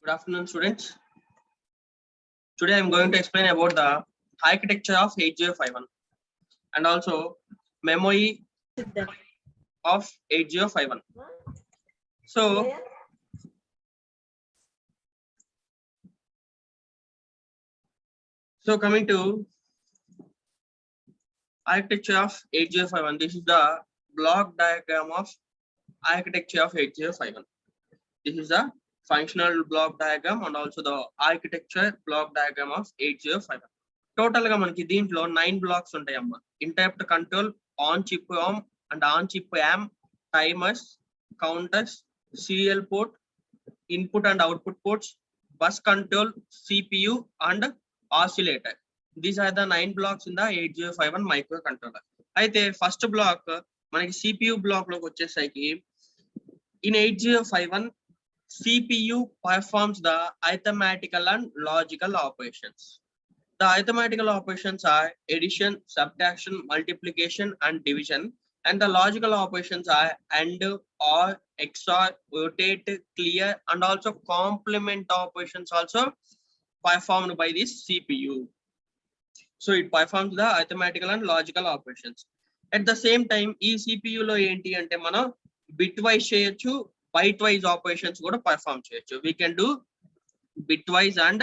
Good afternoon, students. Today I am going to explain about the architecture of 8051 and also memory of 8051. So coming to architecture of 8051, this is the block diagram of architecture of 8051. This is the functional block diagram and also the architecture block diagram of 8051. Total గా మనకి దీంట్లో 9 blocks ఉంటాయమ్మా. Interrupt control, on chip ROM and on chip RAM, timers, counters, serial port, input and output ports, bus control, CPU and oscillator. These are the 9 blocks in the 8051 microcontroller. అయితే first block మనకి CPU block లోకి వచ్చేసరికి in 8051 CPU performs the arithmetical and logical operations. The arithmetical operations are addition, subtraction, multiplication, and division. And the logical operations are AND, OR, XOR, rotate, clear, and also complement operations also performed by this CPU. So it performs the arithmetical and logical operations. At the same time, ఈ CPU లో ఏంటి అంటే మనం bitwise చేయొచ్చు, bytewise operations కూడా perform చేయొచ్చు. We can do bitwise and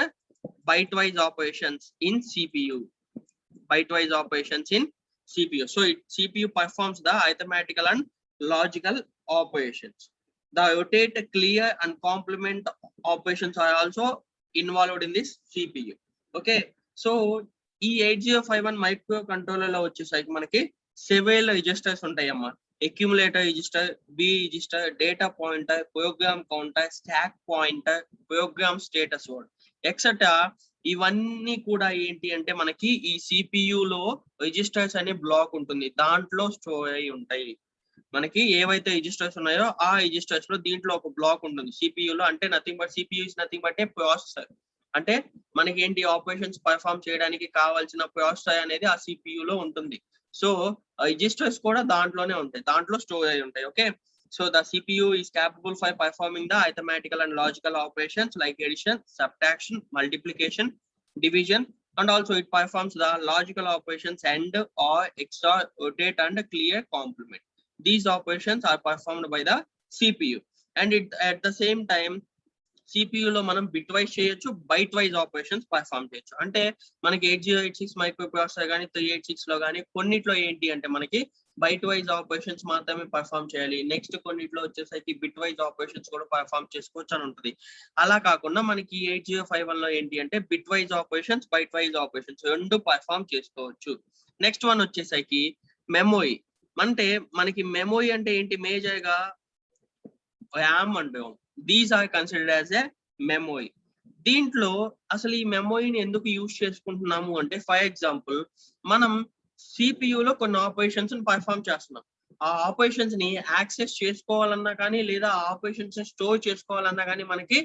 bytewise operations in CPU. Bytewise operations in CPU. So CPU performs the arithmetical and logical operations. The rotate, clear, and complement operations are also involved in this CPU. Okay. So ఈ 8051 microcontroller లో వచ్చేసరికి మనకి several registers ఉంటాయమ్మా. Accumulator register, B register, data pointer, program counter, stack pointer, program status word etcetera. ఇవన్నీ కూడా ఏంటి అంటే మనకి ఈ CPU లో రిజిస్టర్స్ అనే బ్లాక్ ఉంటుంది, దాంట్లో స్టోర్ అయి ఉంటాయి. మనకి ఏవైతే రిజిస్టర్స్ ఉన్నాయో ఆ రిజిస్టర్స్ లో దీంట్లో ఒక బ్లాక్ ఉంటుంది CPU లో. అంటే nothing but CPU is nothing but A processor. అంటే మనకి ఏంటి ఆపరేషన్స్ పర్ఫామ్ చేయడానికి కావాల్సిన ప్రాసెసర్ అనేది ఆ CPU లో ఉంటుంది. సో రిజిస్టర్స్ కూడా దాంట్లోనే ఉంటాయి, దాంట్లో స్టోర్ అయి ఉంటాయి. Okay. So the CPU is capable for performing the arithmetical and logical operations like addition, subtraction, multiplication, division, and also it performs the logical operations AND, OR, XOR, rotate, and clear, complement. These operations are performed by the CPU. And it at the same time CPU లో మనం bitwise చేయొచ్చు, బైట్వైజ్ operations perform చేయొచ్చు. అంటే మనకి 8086 micro processor కానీ 386 లో కానీ కొన్నిట్లో ఏంటి అంటే మనకి బైట్ వైజ్ ఆపరేషన్స్ మాత్రమే పర్ఫామ్ చేయాలి, నెక్స్ట్ కొన్నిట్లో వచ్చేసరికి బిట్ వైజ్ ఆపరేషన్స్ కూడా పర్ఫామ్ చేసుకోవచ్చు అని ఉంటుంది. అలా కాకుండా మనకి 8051 లో ఏంటి అంటే bit wise operations, byte wise operations రెండు పర్ఫామ్ చేసుకోవచ్చు. నెక్స్ట్ వన్ వచ్చేసరికి మెమొరీ. అంటే మనకి మెమొరీ అంటే ఏంటి, మేజర్ గా ర్యామ్ అంటాం. These are considered as a memory. దీంట్లో అసలు ఈ మెమొరీని ఎందుకు యూజ్ చేసుకుంటున్నాము అంటే, ఫర్ ఎగ్జాంపుల్ మనం CPU లో కొన్ని ఆపరేషన్స్ పర్ఫామ్ చేస్తున్నాం. ఆ ఆపరేషన్స్ ని యాక్సెస్ చేసుకోవాలన్నా కానీ లేదా ఆ ఆపరేషన్స్ స్టోర్ చేసుకోవాలన్నా కానీ మనకి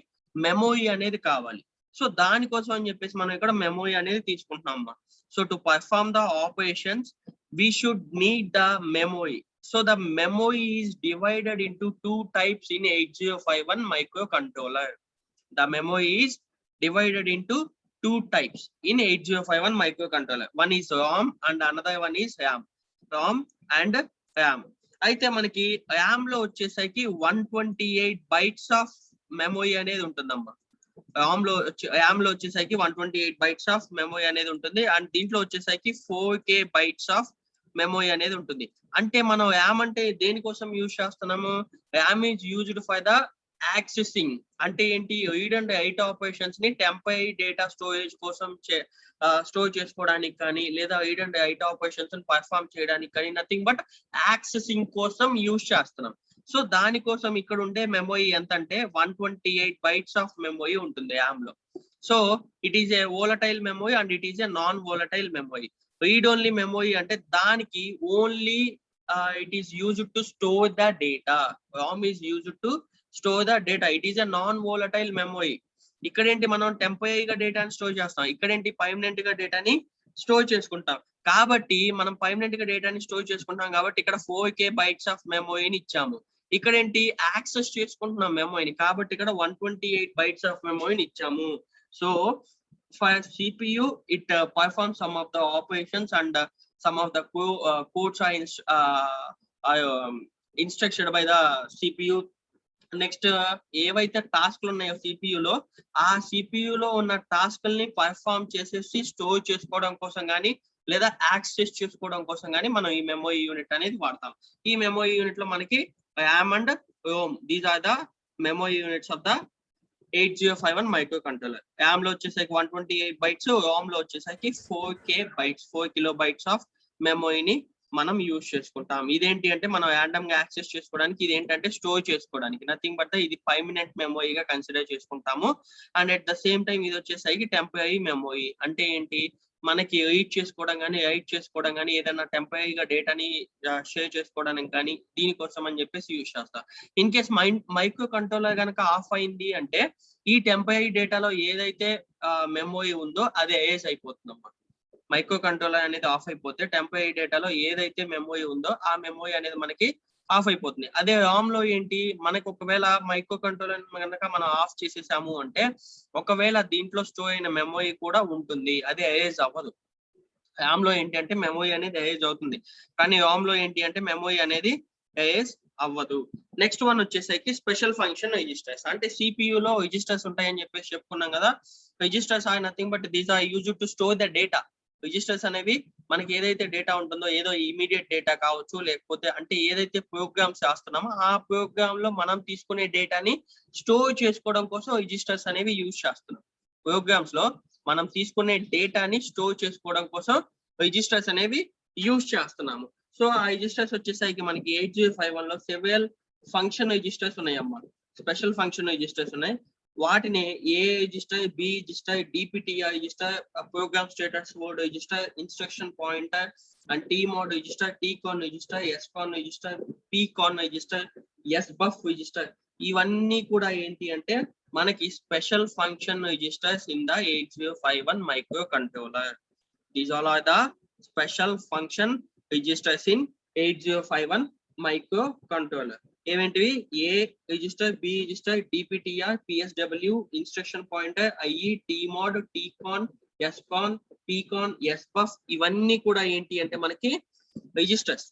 మెమొరీ అనేది కావాలి. సో దానికోసం అని చెప్పేసి మనం ఇక్కడ మెమొరీ అనేది తీసుకుంటున్నాం. So to perform the operations we should need the memory. So the memory is divided into two types in 8051 microcontroller. The memory is divided into two types in 8051 microcontroller. One is ROM and another one is RAM. ROM and RAM. అయితే మనకి RAM లో వచ్చేసరికి 128 bytes of memory అనేది ఉంటుందమ్మా. RAM లో వచ్చేసరికి 128 bytes of memory అనేది ఉంటుంది. అండ్ దీంట్లో వచ్చేసరికి 4K bytes of మెమొరీ అనేది ఉంటుంది. అంటే మనం ర్యామ్ అంటే దేనికోసం యూజ్ చేస్తున్నాము, RAM is used for the accessing. అంటే ఏంటి, రీడ్ అండ్ రైట్ ఆపరేషన్స్ ని టెంపరీ డేటా స్టోరేజ్ కోసం స్టోర్ చేసుకోవడానికి కానీ లేదా read and write operations perform చేయడానికి కానీ నథింగ్ బట్ యాక్సెసింగ్ కోసం యూజ్ చేస్తున్నాం. సో దానికోసం ఇక్కడ ఉండే మెమొరీ ఎంత అంటే 128 bytes ఆఫ్ మెమొరీ ఉంటుంది ర్యామ్ లో. So it is a volatile memory and it is a non volatile memory. Read only memory అంటే దానికి only it is used to store the data. RAM is used to store the data. It is a non volatile memory. ఇక్కడేంటి మనం టెంపరీగా డేటాని store చేస్తాం, ఇక్కడేంటి permanent గా డేటాని store చేసుకుంటాం. కాబట్టి మనం పర్మనెంట్ గా డేటాని స్టోర్ చేసుకుంటాం కాబట్టి ఇక్కడ 4K bytes ఆఫ్ మెమొరీని ఇచ్చాము. ఇక్కడ ఏంటి యాక్సెస్ చేసుకుంటున్నాం మెమోరీని, కాబట్టి ఇక్కడ 128 bytes ఆఫ్ మెమోరీని ఇచ్చాము. So for CPU it performs some of the operations and some of the codes are instructed by the CPU. Next ఏవైతే టాస్క్లు ఉన్నాయో సిపియులో, ఆ సిపియులో ఉన్న టాస్క్ల్ని పర్ఫామ్ చేసేసి స్టోర్ చేసుకోవడం కోసం కానీ లేదా యాక్సెస్ చేసుకోవడం కోసం కానీ మనం ఈ మెమరీ యూనిట్ అనేది వాడతాం. ఈ మెమరీ యూనిట్ లో మనకి RAM and ROM, these are the memory units of the 8051 microcontroller. RAM లో వచ్చేసరికి 128 bytes, ROM లో వచ్చేసరికి 4 kilobytes ఆఫ్ మెమరీని మనం యూజ్ చేసుకుంటాం. ఇదేంటి అంటే మనం ర్యాండమ్ గా యాక్సెస్ చేసుకోవడానికి, ఇది ఏంటంటే స్టోర్ చేసుకోవడానికి, నథింగ్ బట్ ఇది పర్మనెంట్ మెమరీగా కన్సిడర్ చేసుకుంటాము. And at the same time ఇది వచ్చేసరికి టెంపరీ మెమరీ. అంటే ఏంటి, మనకి రీడ్ చేసుకోవడం కానీ రైట్ చేసుకోవడం కానీ ఏదైనా టెంపరీగా డేటాని షేర్ చేసుకోవడానికి కానీ దీనికోసం అని చెప్పేసి యూజ్ చేస్తాం. ఇన్ కేస్ మైక్రో కంట్రోలర్ కనుక ఆఫ్ అయింది అంటే ఈ టెంపరీ డేటాలో ఏదైతే మెమరీ ఉందో అది ఎరేజ్ అయిపోతుంది అన్నమాట. మైక్రో కంట్రోలర్ అనేది ఆఫ్ అయిపోతే టెంపరీ డేటాలో ఏదైతే మెమరీ ఉందో ఆ మెమరీ అనేది మనకి ఆఫ్ అయిపోతుంది. అదే ROM లో ఏంటి, మనకి ఒకవేళ మైక్రో కంట్రోలర్ కనుక మనం ఆఫ్ చేసేసాము అంటే ఒకవేళ దీంట్లో స్టోర్ అయిన మెమరీ కూడా ఉంటుంది, అది ఎరేజ్ అవ్వదు. RAM లో ఏంటి అంటే మెమరీ అనేది ఎరేజ్ అవుతుంది, కానీ ROM లో ఏంటి అంటే మెమరీ అనేది ఎరేజ్ అవ్వదు. నెక్స్ట్ వన్ వచ్చేసరికి స్పెషల్ ఫంక్షన్ రిజిస్టర్స్. అంటే CPU లో రిజిస్టర్స్ ఉంటాయని చెప్పేసి చెప్పుకున్నాం కదా. Registers are nothing but these are used to store the data. Registers అనేవి మనకి ఏదైతే డేటా ఉంటుందో, ఏదో ఇమీడియట్ డేటా కావచ్చు, లేకపోతే అంటే ఏదైతే ప్రోగ్రామ్స్ చేస్తున్నామో ఆ ప్రోగ్రామ్ లో మనం తీసుకునే డేటాని స్టోర్ చేసుకోవడం కోసం రిజిస్టర్స్ అనేవి యూజ్ చేస్తున్నాం. ప్రోగ్రామ్స్ లో మనం తీసుకునే డేటాని స్టోర్ చేసుకోవడం కోసం రిజిస్టర్స్ అనేవి యూజ్ చేస్తున్నాము. సో ఆ రిజిస్టర్స్ వచ్చేసరికి మనకి 8051 లో సెవెరల్ ఫంక్షన్ రిజిస్టర్స్ ఉన్నాయమ్మా. స్పెషల్ ఫంక్షన్ రిజిస్టర్స్ ఉన్నాయి. వాటిని A register, B register, DPTR register, program status word register, instruction pointer and TMOD register, TCON register, SCON register, PCON register, SBUF register, ఇవన్నీ కూడా ఏంటి అంటే మనకి special function registers in the 8051 microcontroller. These all are the special function registers in 8051 microcontroller. ఏమేంటివి, A register, B register, DPTR, PSW, instruction pointer, IE, టీమోడ్, టీకాన్, ఎస్కాన్, pecan, ఎస్బఫ్, ఇవన్నీ కూడా ఏంటి అంటే మనకి రిజిస్టర్స్.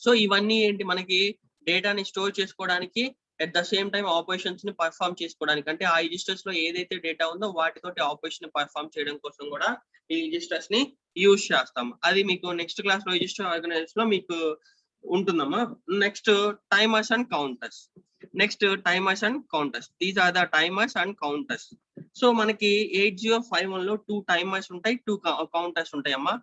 సో ఇవన్నీ ఏంటి, మనకి డేటాని స్టోర్ చేసుకోవడానికి, at the same time operations ని పర్ఫామ్ చేసుకోవడానికి. అంటే ఆ రిజిస్టర్స్ లో ఏదైతే డేటా ఉందో వాటితోటి ఆపరేషన్ పర్ఫామ్ చేయడం కోసం కూడా ఈ రిజిస్టర్స్ ని యూజ్ చేస్తాం. అది మీకు నెక్స్ట్ క్లాస్ లో రిజిస్టర్ ఆర్గనైజేషన్ లో మీకు ఉంటుందమ్మా. Next timers and counters. These are the timers and counters. So మనకి 8051 లో 2 టైమర్స్ ఉంటాయి, 2 కౌంటర్స్ ఉంటాయి అమ్మా.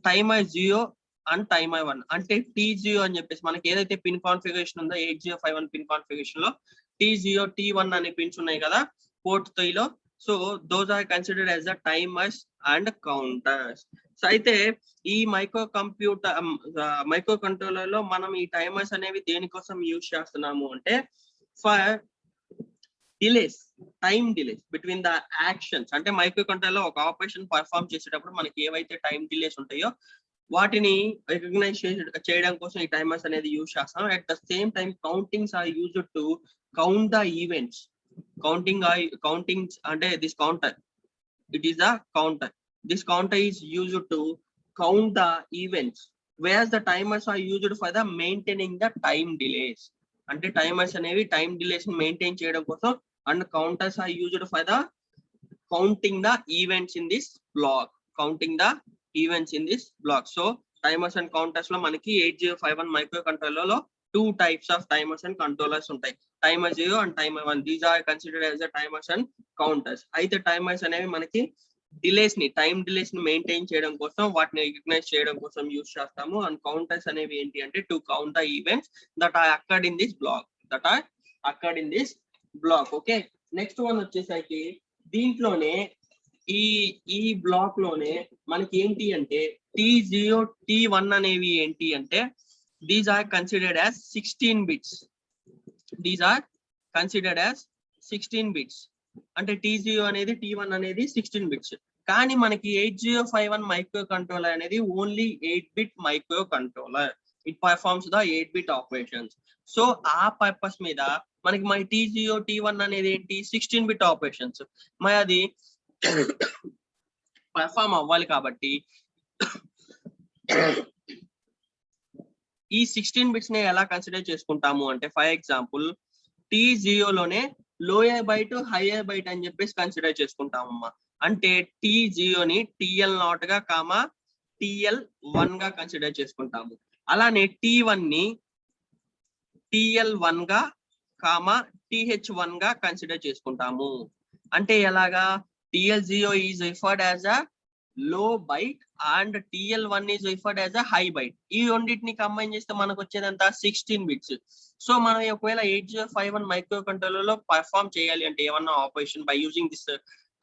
Timer 0 and timer 1. అంటే T0 అని చెప్పేసి మనకి ఏదైతే పిన్ కాన్ఫిగరేషన్ ఉందో 8051 పిన్ కాన్ఫిగరేషన్ లో T0, T1 అనే పిన్స్ ఉన్నాయి కదా పోర్ట్ 3 లో. So those are considered as the timers and counters. So అయితే ఈ మైక్రో కంట్రోలర్ లో మనం ఈ టైమర్స్ అనేవి దేనికోసం యూజ్ చేస్తున్నాము అంటే for delays, time delays between the actions. అంటే మైక్రో కంట్రోలర్ లో ఒక ఆపరేషన్ పర్ఫామ్ చేసేటప్పుడు మనకి ఏవైతే టైం డిలేస్ ఉంటాయో వాటిని రికగ్నైజ్ చేయడం కోసం ఈ టైమర్స్ అనేది యూజ్ చేస్తాం. At the same time countings are used to count the events. Countings అంటే this counter, it is the counter. This counter is used to count the events, whereas the timers are used for the maintaining the time delays. అంటే timers అనేవి time delays ని maintain చేయడం కోసం, and counters are used for the counting the events in this block. So timers and counters లో మనకి 8051 microcontroller లో 2 types of timers and controllers ఉంటాయి. Timer 0 and timer 1. These are considered as the timers and counters. అయితే timers అనేవి మనకి time delays ని maintain చేయడం కోసం, వాటిని రికగ్నైజ్ చేయడం కోసం యూజ్ చేస్తాము. అండ్ కౌంటర్స్ అనేవి ఏంటి అంటే to count the events that are occurred in this block. Okay, next one వచ్చేసరికి దీంట్లోనే ఈ బ్లాక్ లోనే మనకి ఏంటి అంటే T0, T1 అనేవి ఏంటి అంటే these are considered as 16 bits. అంటే T0 అనేది, T1 అనేది 16 బిట్స్. కానీ మనకి 8051 మైక్రో కంట్రోలర్ అనేది only 8 bit micro controller. It performs the 8-bit operations. So ఆ పర్పస్ మీద మనకి మై T0 T1 అనేది ఏంటి 16-bit ఆపరేషన్స్. మరి అది పర్ఫార్మ్ అవ్వాలి కాబట్టి ఈ 16 bits ని ఎలా కన్సిడర్ చేసుకుంటాము అంటే ఫర్ ఎగ్జాంపుల్ T0 లోనే లోయర్ బైట్ హైయర్ బైట్ అని చెప్పేసి కన్సిడర్ చేసుకుంటామమ్మా. అంటే T0 ని TL0 గా కామా TL1 గా కన్సిడర్ చేసుకుంటాము. అలానే T1 ని TL1 గా కామా TH1 గా కన్సిడర్ చేసుకుంటాము. అంటే ఎలాగా TL0 is referred as a low byte and TL1 is referred as a high byte. ఈ రెండింటిని కంబైన్ చేస్తే మనకు వచ్చేదంతా 16 bits. సో మనం ఒకవేళ 8051 మైక్రో కంట్రోలర్ లో పర్ఫామ్ చేయాలి అంటే ఏమన్నా operation by using this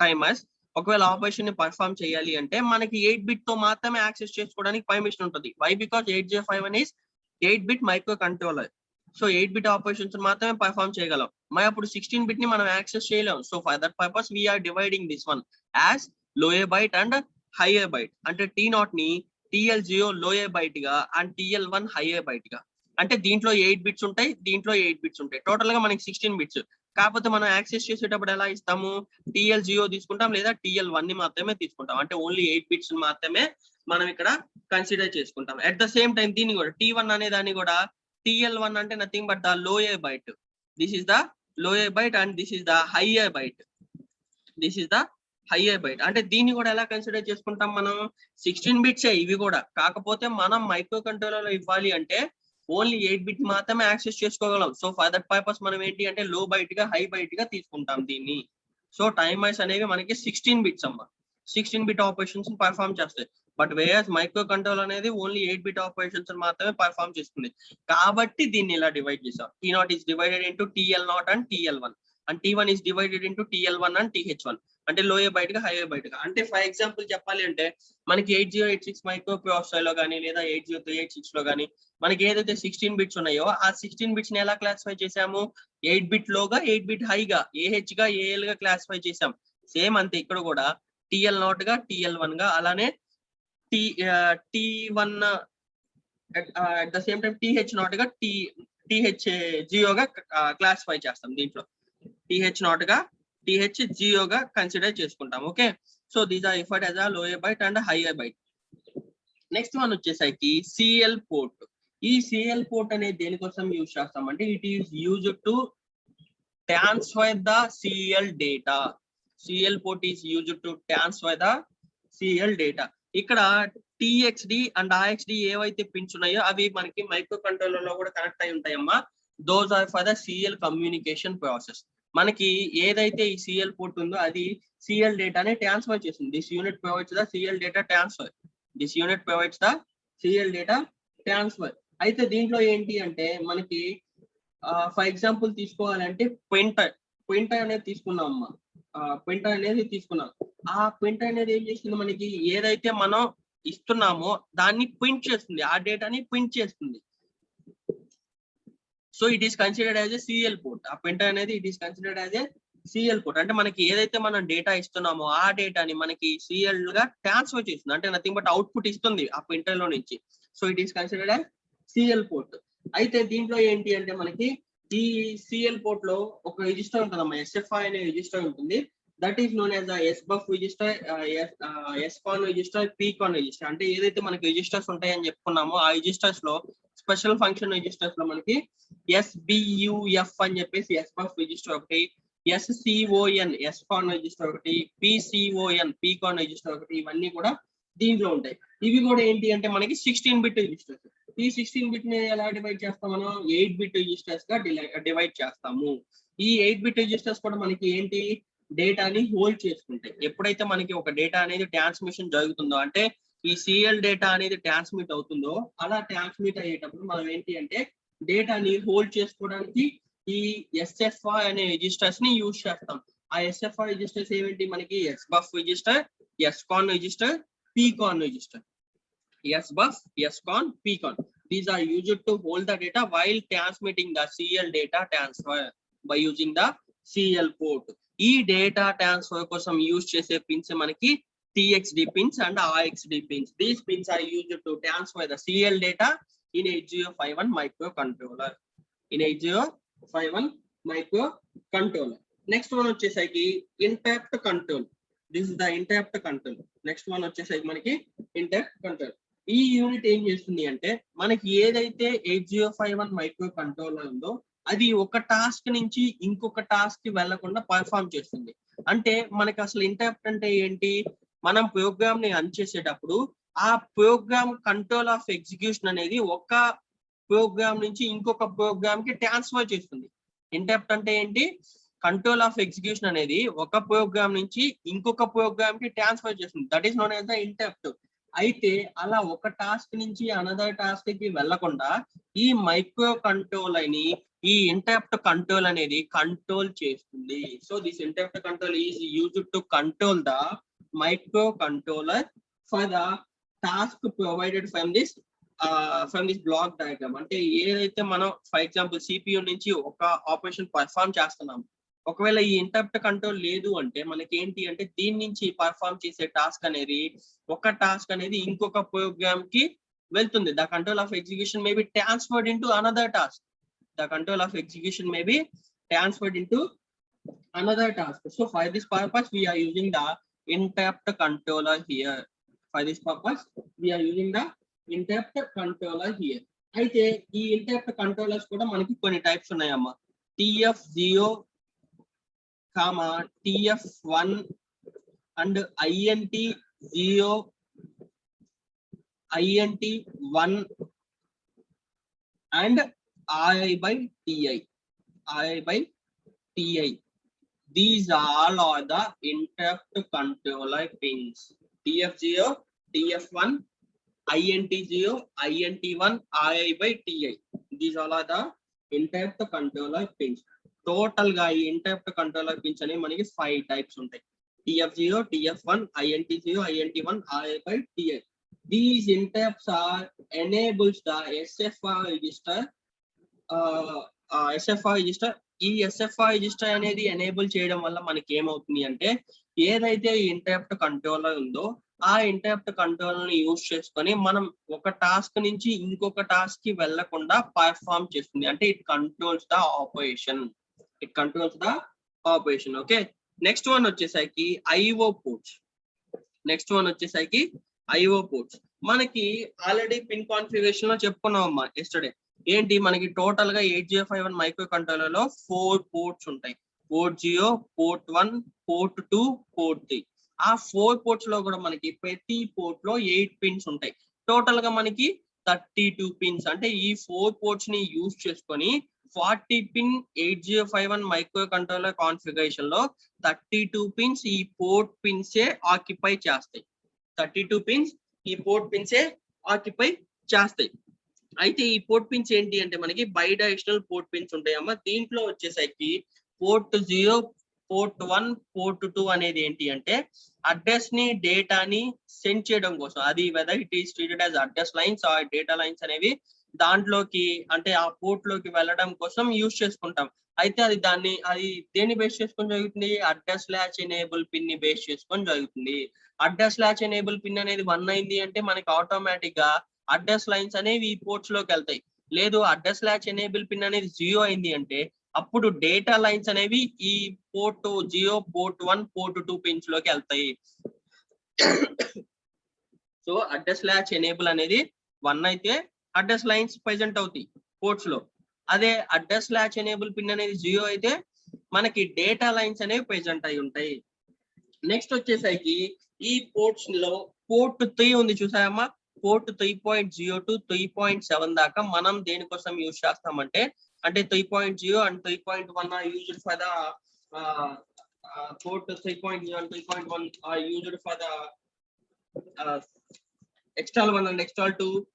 timers, ఒకవేళ ఆపరేషన్ ని పర్ఫామ్ చేయాలి అంటే మనకి 8-bit తో మాత్రమే యాక్సెస్ చేసుకోవడానికి పర్మిషన్ ఉంటుంది. Why? Because 8051 is 8-bit microcontroller. So 8-bit operations మాత్రమే పర్ఫామ్ చేయగలం. మరి అప్పుడు 16-bit ని మనం యాక్సెస్ చేయలేం. So for that purpose we are dividing this one as lower byte and higher byte. అంటే T0 ని TL0 లోయర్ బైట్ గా అండ్ TL1 హైయర్ బైట్ గా. అంటే దీంట్లో 8 bits ఉంటాయి, దీంట్లో 8 bits ఉంటాయి. టోటల్ గా మనకి 16 bits. కాకపోతే మనం యాక్సెస్ చేసేటప్పుడు ఎలా ఇస్తాము, TL0 తీసుకుంటాం లేదా TL1 ని మాత్రమే తీసుకుంటాం. అంటే ఓన్లీ 8 bits మాత్రమే మనం ఇక్కడ కన్సిడర్ చేసుకుంటాం. అట్ ద సేమ్ టైం దీన్ని కూడా T1 అనే దాన్ని కూడా TL1 అంటే nothing but the lower byte. This is the lower byte and this is the higher byte. This is the higher byte. అంటే దీన్ని కూడా ఎలా కన్సిడర్ చేసుకుంటాం మనం, 16 bits ఇవి కూడా. కాకపోతే మనం మైక్రో కంట్రోలర్ లో ఇవ్వాలి అంటే ఓన్లీ 8-bit మాత్రమే యాక్సెస్ చేసుకోగలం. సో ఫర్ దట్ పర్పస్ మనం ఏంటి అంటే లో బైట్ గా హై బైట్ గా తీసుకుంటాం దీన్ని. సో టైమర్స్ అనేవి మనకి 16 bits అమ్మా, 16-bit ఆపరేషన్స్ పర్ఫామ్ చేస్తాయి. బట్ వేయస్ మైక్రో కంట్రోల్ అనేది ఓన్లీ 8-bit ఆపరేషన్స్ మాత్రమే పర్ఫామ్ చేస్తుంది. కాబట్టి దీన్ని ఇలా డివైడ్ చేసాం. T0 is divided into TL0 and TL1 and T1 is divided into TL1 and TH1. అంటే లోయర్ బైట్ గా హైయర్ బైట్ గా. అంటే ఫర్ ఎగ్జాంపుల్ చెప్పాలి అంటే మనకి 8086 మైక్రో ప్రాసెసర్ లో కానీ లేదా 80386 లో కానీ మనకి ఏదైతే 16 bits ఉన్నాయో ఆ 16 bits ని ఎలా క్లాసిఫై చేసాము, 8-bit లోగా 8-bit హైగా AH గా AL గా క్లాసిఫై చేసాం. సేమ్ అంతే ఇక్కడ కూడా TL0 గా TL1 గా, అలానే T1 at the same time TH0 గా TH0 గా క్లాసిఫై చేస్తాం. దీంట్లో TH0 గా TH0 గా కన్సిడర్ చేసుకుంటాం. Okay, so these are referred as a lower byte and higher byte. Next one వచ్చేసరికి CL పోర్ట్. ఈ CL పోర్ట్ అనేది దేనికోసం యూజ్ చేస్తాం అంటే it is used to transfer the CL data. CL port is used to transfer the CL data. ఇక్కడ TXD అండ్ RXD ఏవైతే pins ఉన్నాయో అవి మనకి మైక్రో కంట్రోలర్ లో కూడా కనెక్ట్ అయి ఉంటాయమ్మా. Those are for the CL communication process. మనకి ఏదైతే ఈ CL పోర్ట్ ఉందో అది CL డేటాని ట్రాన్స్ఫర్ చేస్తుంది. This unit provides the CL data transfer. This unit provides the CL data transfer. అయితే దీంట్లో ఏంటి అంటే మనకి ఫర్ ఎగ్జాంపుల్ తీసుకోవాలంటే ప్రింటర్ అనేది తీసుకున్నాం అమ్మా. ప్రింటర్ అనేది తీసుకున్నాం. ఆ ప్రింటర్ అనేది ఏం చేస్తుంది, మనకి ఏదైతే మనం ఇస్తున్నామో దాన్ని ప్రింట్ చేస్తుంది, ఆ డేటాని ప్రింట్ చేస్తుంది. So it is considered as a CL port. ఆ ప్రింటర్ అనేది it is considered as a CL port. అంటే మనకి ఏదైతే మనం డేటా ఇస్తున్నామో ఆ డేటాని మనకి CL గా ట్రాన్స్ఫర్ చేస్తుంది. అంటే నథింగ్ బట్ అవుట్పుట్ ఇస్తుంది ఆ ప్రింటర్ లో నుంచి. So it is considered as CL port. అయితే దీంట్లో ఏంటి అంటే మనకి ఈ CL పోర్ట్ లో ఒక రిజిస్టర్ ఉంటుందమ్మా, SFI అనే రిజిస్టర్ ఉంటుంది. That is known as SBUF register, SCON register, PCON register. అంటే ఏదైతే మనకి రిజిస్టర్స్ ఉంటాయని చెప్పుకున్నామో ఆ రిజిస్టర్స్ లో స్పెషల్ ఫంక్షన్ రిజిస్టర్స్ లో మనకి SBUF అని చెప్పేసి SBUF రిజిస్టర్ ఒకటి, SCON SCON రిజిస్టర్ ఒకటి, PCON PCON రిజిస్టర్ ఒకటి, ఇవన్నీ కూడా దీంట్లో ఉంటాయి. ఇవి కూడా ఏంటి అంటే మనకి 16-bit రిజిస్టర్స్. ఈ 16-bit ని ఎలా డివైడ్ చేస్తాం మనం, 8-bit రిజిస్టర్స్ గా డివైడ్ చేస్తాము. ఈ 8-bit రిజిస్టర్స్ కూడా మనకి ఏంటి, డేటాని హోల్డ్ చేసుకుంటాయి. ఎప్పుడైతే మనకి ఒక డేటా అనేది ట్రాన్స్మిషన్ జరుగుతుందో అంటే ఈ CL డేటా అనేది ట్రాన్స్మిట్ అవుతుందో అలా ట్రాన్స్మిట్ అయ్యేటప్పుడు మనం ఏంటి అంటే డేటాని హోల్డ్ చేసుకోవడానికి ఈ SFI అనే రిజిస్టర్స్ ని యూజ్ చేస్తాం. ఆ SFI రిజిస్టర్స్ ఏమిటి మనకి, SBUF register, SCON register, PCON register. SBUF, SCON, PCON. These are used to hold the data while transmitting the CL data transfer by using the CL port. ఈ data transfer కోసం use చేసే pins మనకి TXD pins and RXD pins. These pins are used to transfer the CL data in 8051 microcontroller. In 8051 microcontroller. Next one వచ్చేసరికి interrupt control. This is the interrupt control. Next one వచ్చేసరికి మనకి interrupt control. ఈ unit ఏం చేస్తుంది అంటే మనకి ఏదైతే 8051 micro controller ఉందో అది ఒక టాస్క్ నుంచి ఇంకొక టాస్క్ కి వెళ్లకుండా పర్ఫామ్ చేస్తుంది. అంటే మనకి అసలు ఇంటరప్ట్ అంటే ఏంటి, మనం ప్రోగ్రామ్ ని రన్ చేసేటప్పుడు ఆ ప్రోగ్రామ్ కంట్రోల్ ఆఫ్ ఎగ్జిక్యూషన్ అనేది ఒక ప్రోగ్రామ్ నుంచి ఇంకొక ప్రోగ్రామ్ కి ట్రాన్స్ఫర్ చేస్తుంది. ఇంటరప్ట్ అంటే ఏంటి, కంట్రోల్ ఆఫ్ ఎగ్జిక్యూషన్ అనేది ఒక ప్రోగ్రామ్ నుంచి ఇంకొక ప్రోగ్రామ్ కి ట్రాన్స్ఫర్ చేస్తుంది. That is known as the interrupt. అయితే అలా ఒక టాస్క్ నుంచి అనదర్ టాస్క్ కి వెళ్లకుండా ఈ మైక్రో కంట్రోలర్ ని ఈ ఇంటరప్ట్ కంట్రోల్ అనేది కంట్రోల్ చేస్తుంది. So this interrupt control is used to control the micro controller for the task provided from this block diagram. అంటే ఏదైతే మనం ఫర్ ఎగ్జాంపుల్ సిపియు నుంచి ఒక ఆపరేషన్ పర్ఫామ్ చేస్తున్నాం, ఒకవేళ ఈ ఇంటరప్ట్ కంట్రోల్ లేదు అంటే మనకి ఏంటి అంటే దీని నుంచి పర్ఫామ్ చేసే టాస్క్ అనేది ఒక టాస్క్ అనేది ఇంకొక ప్రోగ్రామ్ కి వెళ్తుంది. The control of execution may be transferred into another task. The control of execution may be transferred into another task. So for this purpose we are using the interrupt controller here. For this purpose we are using the interrupt controller here. అయితే ఈ interrupt controllers కూడా మనకి కొన్ని types ఉన్నాయమ్మా. TF0, TF1 and INT0, INT1 and RI by TI. These all are the interrupt controller pins. TF0, TF1, INT0, INT1, RI by TI. These all are the interrupt controller pins. Total గా ఈ interrupt controller pins అనేవి మనకి 5 types ఉంటాయి. TF0, TF1, INT0, INT1, RI by TI. These interrupts are enables the SFR register. SFR register. ఈ SFR register అనేది enable చేయడం వల్ల మనకి ఏమవుతుంది అంటే ఏదైతే ఇంటరప్ట్ కంట్రోలర్ ఉందో ఆ ఇంటరప్ట్ కంట్రోలర్ ని యూజ్ చేసుకొని మనం ఒక టాస్క్ నుంచి ఇంకొక టాస్క్ కి వెళ్లకుండా పర్ఫామ్ చేస్తుంది. అంటే it controls the operation. It controls the operation. Okay. Next one వచ్చేసరికి IO ports. IO ports. మనకి ఆల్రెడీ పిన్ కాన్ఫిగరేషన్ లో చెప్పుకున్నాం అమ్మా ఎస్టర్డే. ఏంటి మనకి టోటల్ గా 8051 మైక్రో కంట్రోలర్ లో 4 పోర్ట్స్ ఉంటాయి. Port 0, port 1, port 2, port 3. ఆ 4 పోర్ట్స్ లో కూడా మనకి ప్రతి పోర్ట్ లో 8 పిన్స్ ఉంటాయి. టోటల్ గా మనకి 32 పిన్స్. అంటే ఈ 4 పోర్ట్స్ ని యూజ్ చేసుకొని 40 పిన్ 8051 మైక్రో కంట్రోలర్ కాన్ఫిగరేషన్ లో 32 పిన్స్ ఈ పోర్ట్ పిన్సే ఆక్యుపై చేస్తాయి. 32 పిన్స్ ఈ పోర్ట్ పిన్సే ఆక్యుపై చేస్తాయి. అయితే ఈ పోర్ట్ పిన్స్ ఏంటి అంటే మనకి బైడైరెక్షనల్ పోర్ట్ పిన్స్ ఉంటాయమ్మా. దీంట్లో వచ్చేసరికి పోర్ట్ 0, పోర్ట్ 1, పోర్ట్ 2 అనేది ఏంటి అంటే అడ్రస్ ని డేటాని సెండ్ చేయడం కోసం. అది whether it is treated as address lines or data lines అనేవి దాంట్లోకి అంటే ఆ పోర్ట్ లోకి వెళ్ళడం కోసం యూజ్ చేసుకుంటాం. అయితే అది దేన్ని బేస్ చేసుకొని జరుగుతుంది, అడ్రస్ ల్యాచ్ ఎనేబుల్ పిన్ ని బేస్ చేసుకొని జరుగుతుంది. అడ్రస్ ల్యాచ్ ఎనేబుల్ పిన్ అనేది 1 అయింది అంటే మనకి ఆటోమేటిక్ గా అడ్రస్ లైన్స్ అనేవి ఈ పోర్ట్స్ లోకి వెళ్తాయి. లేదు అడ్రస్ ల్యాచ్ ఎనేబుల్ పిన్ అనేది 0 అయింది అంటే అప్పుడు డేటా లైన్స్ అనేవి ఈ పోర్ట్ 0, పోర్ట్ 1, పోర్ట్ 2 పిన్స్ లోకి వెళ్తాయి. సో అడ్రస్ ల్యాచ్ ఎనేబుల్ అనేది 1 అయితే అడ్రస్ లైన్స్ ప్రెజెంట్ అవుతాయి పోర్ట్స్ లో. అదే అడ్రస్ ల్యాచ్ ఎనేబుల్ పిన్ అనేది 0 అయితే మనకి డేటా లైన్స్ అనేవి ప్రెజెంట్ అయి ఉంటాయి. నెక్స్ట్ వచ్చేసరికి ఈ పోర్ట్స్ లో పోర్ట్ 3 ఉంది చూసాయమ్మా. పోర్ట్ 3.0 to 3.7 దాకా మనం దేనికోసం యూజ్ చేస్తామంటే అంటే 3.0 and 3.1 are used for the port 3.0 and 3.1 are used for the external 1 and external 2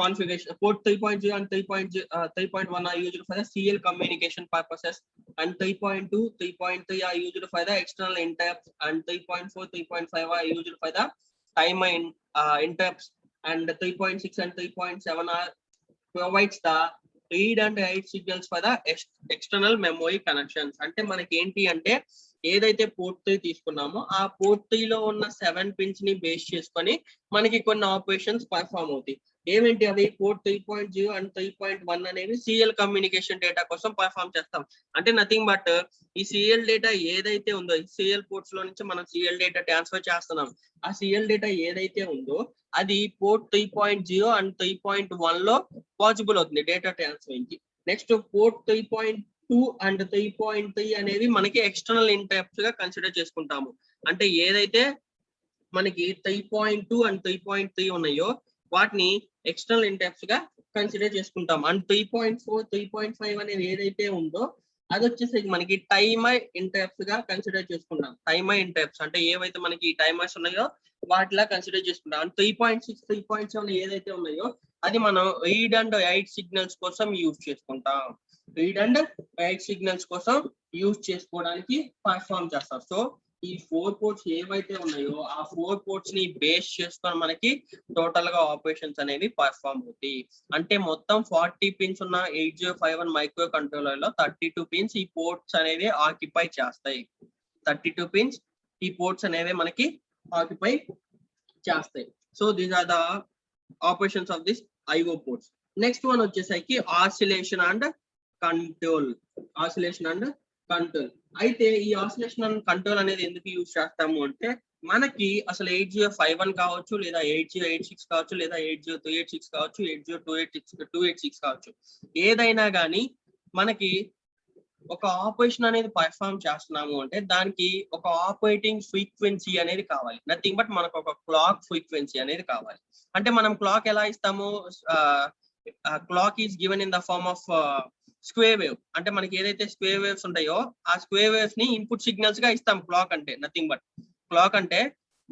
configuration. Port 3.0 and 3.1 are used for the CL communication purposes, and 3.2, 3.3 are used for the external interrupts, and 3.4, 3.5 are used for the timer interrupts, and 3.6 and 3.7 are provides the read and write signals for the external memory connections. అంటే మనకి ఏంటి అంటే ఏదైతే port 3 తీసుకున్నామో ఆ port 3 లో ఉన్న 7 pins ని బేస్ చేసుకొని మనకి కొన్ని ఆపరేషన్స్ పర్ఫామ్ అవుతాయి. ఏమేంటి అవి? పోర్ట్ 3.0 అండ్ 3.1 అనేవి సీరియల్ కమ్యూనికేషన్ డేటా కోసం పర్ఫామ్ చేస్తాం. అంటే నథింగ్ బట్ ఈ సీరియల్ డేటా ఏదైతే ఉందో సీరియల్ పోర్ట్స్ లో నుంచి మనం సీరియల్ డేటా ట్రాన్స్ఫర్ చేస్తున్నాం. ఆ సీరియల్ డేటా ఏదైతే ఉందో అది పోర్ట్ 3.0 అండ్ 3.1 లో పాసిబుల్ అవుతుంది డేటా ట్రాన్స్ఫర్ కి. నెక్స్ట్ పోర్ట్ 3.2 అండ్ 3.3 అనేవి మనకి ఎక్స్టర్నల్ ఇంటరప్ట్స్ గా కన్సిడర్ చేసుకుంటాము. అంటే ఏదైతే మనకి 3.2 అండ్ 3.3 ఉన్నాయో వాటిని ఎక్స్టర్నల్ ఇంటరప్ట్స్ గా కన్సిడర్ చేసుకుంటాం. అండ్ 3.4 3.5 అనేది ఏదైతే ఉందో అది వచ్చేసి మనకి టైమర్ ఇంటరప్ట్స్ గా కన్సిడర్ చేసుకుంటాం. టైమర్ ఇంటరప్ట్స్ అంటే ఏవైతే మనకి టైమర్స్ ఉన్నాయో వాటిలా కన్సిడర్ చేసుకుంటాం. అండ్ 3.6 3.7 ఏదైతే ఉన్నాయో అది మనం రీడ్ అండ్ రైట్ సిగ్నల్స్ కోసం యూజ్ చేసుకుంటాం. రీడ్ అండ్ రైట్ సిగ్నల్స్ కోసం యూజ్ చేసుకోవడానికి పర్ఫామ్ చేస్తాం. సో ఈ 4 పోర్ట్స్ ఏవైతే ఉన్నాయో ఆ 4 పోర్ట్స్ ని బేస్ చేసుకొని మనకి టోటల్ గా ఆపరేషన్స్ అనేవి పర్ఫామ్ అవుతాయి. అంటే మొత్తం 40 పిన్స్ ఉన్న 8051 మైక్రో కంట్రోలర్ లో 32 పిన్స్ ఈ పోర్ట్స్ అనేవి ఆక్యుపై చేస్తాయి. 32 పిన్స్ ఈ పోర్ట్స్ అనేవి మనకి ఆక్యుపై చేస్తాయి. So these are the operations of this IO ports. Next one వచ్చేసరికి oscillation and control. Oscillation and control. అయితే ఈ ఆసిలేషన్ అండ్ కంట్రోల్ అనేది ఎందుకు యూజ్ చేస్తాము అంటే మనకి అసలు 8051 కావచ్చు, లేదా 8086 కావచ్చు, లేదా 80386 కావచ్చు, 80286 కావచ్చు, ఏదైనా కానీ మనకి ఒక ఆపరేషన్ అనేది పర్ఫామ్ చేస్తున్నాము అంటే దానికి ఒక ఆపరేటింగ్ ఫ్రీక్వెన్సీ అనేది కావాలి. నథింగ్ బట్ మనకు ఒక క్లాక్ ఫ్రీక్వెన్సీ అనేది కావాలి. అంటే మనం క్లాక్ ఎలా ఇస్తాము? Clock is given in the form of square wave. అంటే మనకి ఏదైతే స్క్వేర్ వేవ్స్ ఉంటాయో ఆ స్క్వేర్ వేవ్స్ ని ఇన్పుట్ సిగ్నల్స్ గా ఇస్తాం. క్లాక్ అంటే నథింగ్ బట్ క్లాక్ అంటే